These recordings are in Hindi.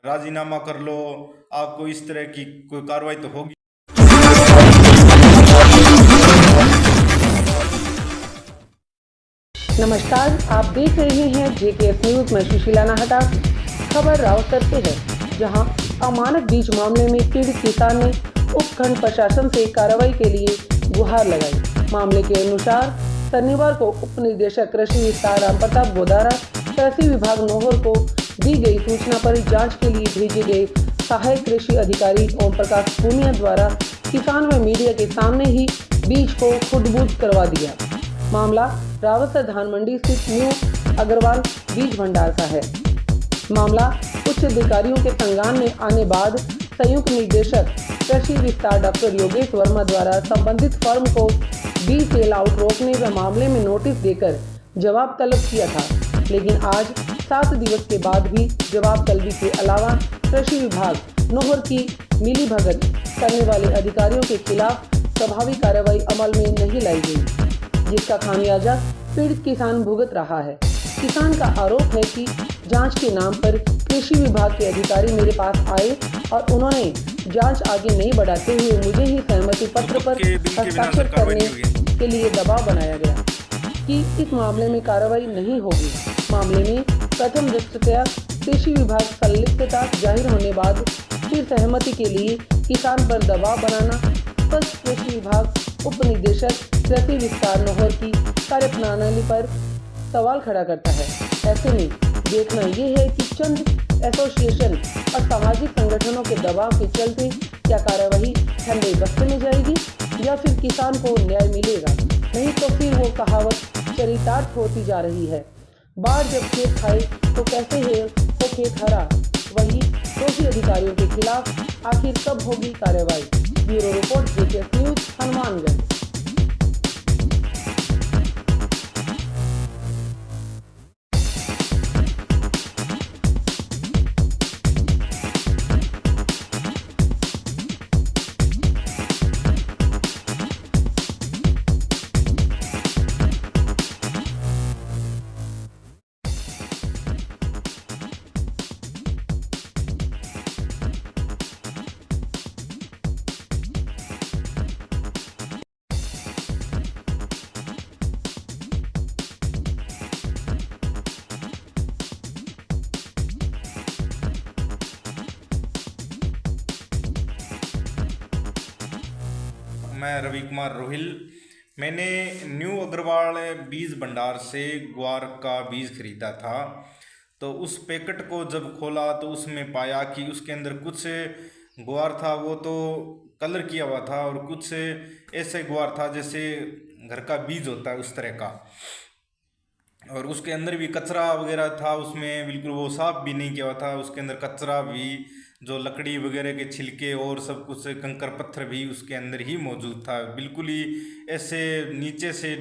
राजीनामा कर लो, आपको इस तरह की कोई कार्रवाई तो होगी। नमस्कार, आप देख रहे हैं जेकेएस न्यूज में सुशीला नाहटा। खबर रावसर से है, जहां अमानक बीज मामले में पीड़ित किसान ने उपखंड प्रशासन से कार्रवाई के लिए गुहार लगाई। मामले के अनुसार शनिवार को उप निदेशक कृषि विस्तार रामप्रताप गोदारा कृषि विभाग नोहर को दी गई सूचना पर जांच के लिए भेजे गए सहायक कृषि अधिकारी ओम प्रकाश पूनिया द्वारा किसान व मीडिया के सामने ही बीज को खुद-बुद करवा दिया। मामला रावसर धान मंडी स्थित न्यू अग्रवाल बीज भंडार का है। मामला उच्च अधिकारियों के संज्ञान में आने बाद संयुक्त निदेशक कृषि विस्तार डॉक्टर योगेश वर्मा द्वारा संबंधित फर्म को बीज सेल आउट रोकने व मामले में नोटिस देकर जवाब तलब किया था, लेकिन आज 7 दिवस के बाद भी जवाब तलबी के अलावा कृषि विभाग नोहर की मिलीभगत करने वाले अधिकारियों के खिलाफ प्रभावी कार्रवाई अमल में नहीं लाई गई, जिसका खामियाजा पीड़ित किसान भुगत रहा है। किसान का आरोप है कि जांच के नाम पर कृषि विभाग के अधिकारी मेरे पास आए और उन्होंने जांच आगे नहीं बढ़ाते हुए मुझे ही सहमति पत्र पर हस्ताक्षर करने के लिए दबाव बनाया गया कि इस मामले में कार्रवाई नहीं होगी। मामले में प्रथम दृष्टया कृषि विभाग संलिप्तता जाहिर होने बाद फिर सहमति के लिए किसान पर दबाव बनाना स्पष्ट कृषि विभाग उप निदेशक कृषि विस्तार नोहर की कार्यप्रणाली पर सवाल खड़ा करता है। ऐसे में देखना ये है कि चंद एसोसिएशन और सामाजिक संगठनों के दबाव के चलते क्या कार्यवाही ठंडे बस्ते में जाएगी या फिर किसान को न्याय मिलेगा। नहीं तो फिर वो कहावत चरितार्थ होती जा रही है, बाढ़ जब खेत खाए तो कैसे है वो खेत हरा। वही दोषी अधिकारियों के खिलाफ आखिर कब होगी कार्रवाई। Bureau report, JKS news, Hanumangarh. मैं रवि कुमार रोहिल। मैंने न्यू अग्रवाल बीज भंडार से ग्वार का बीज खरीदा था। तो उस पैकेट को जब खोला तो उसमें पाया कि उसके अंदर कुछ ग्वार था वो तो कलर किया हुआ था, और कुछ ऐसे ग्वार था जैसे घर का बीज होता है उस तरह का, और उसके अंदर भी कचरा वगैरह था। उसमें बिल्कुल वो साफ भी नहीं किया हुआ था, उसके अंदर कचरा भी, जो लकड़ी वगैरह के छिलके और सब कुछ कंकर पत्थर भी उसके अंदर ही मौजूद था, बिल्कुल ही ऐसे नीचे से।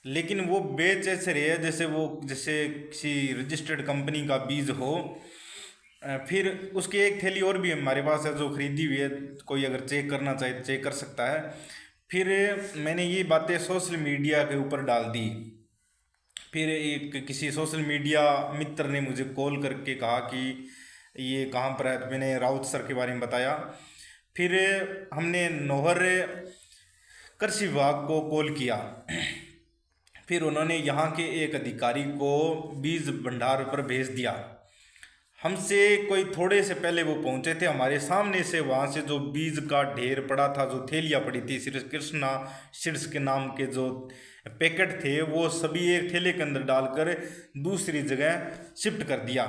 लेकिन वो बेच ऐसे रहे जैसे किसी रजिस्टर्ड कंपनी का बीज हो। फिर उसकी एक थैली और भी हमारे पास है जो खरीदी हुई है, कोई अगर चेक करना चाहे तो चेक कर सकता है। फिर मैंने ये बातें सोशल मीडिया के ऊपर डाल दी। फिर एक किसी सोशल मीडिया मित्र ने मुझे कॉल करके कहा कि ये कहाँ पर है, तो मैंने राउत सर के बारे में बताया। फिर हमने नोहर कृषि विभाग को कॉल किया। फिर उन्होंने यहाँ के एक अधिकारी को बीज भंडार पर भेज दिया। हमसे कोई थोड़े से पहले वो पहुँचे थे, हमारे सामने से वहाँ से जो बीज का ढेर पड़ा था, जो थैलियाँ पड़ी थी, श्री कृष्णा सीड्स के नाम के जो पैकेट थे, वो सभी एक थैले के अंदर डालकर दूसरी जगह शिफ्ट कर दिया।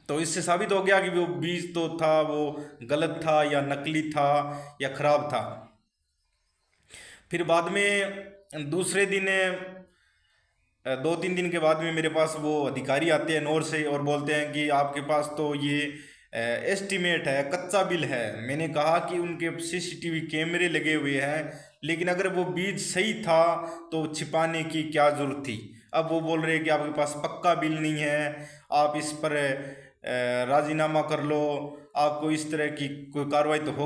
तो इससे साबित हो गया कि वो बीज तो था वो गलत था या नकली था या खराब था। फिर बाद में दूसरे दिन 2-3 दिन के बाद में मेरे पास वो अधिकारी आते हैं नोर से और बोलते हैं कि आपके पास तो ये एस्टीमेट है, कच्चा बिल है। मैंने कहा कि उनके सीसीटीवी कैमरे लगे हुए हैं, लेकिन अगर वो बीज सही था तो छिपाने की क्या ज़रूरत थी। अब वो बोल रहे हैं कि आपके पास पक्का बिल नहीं है, आप इस पर राजीनामा कर लो, आपको इस तरह की कोई कार्रवाई तो होगी।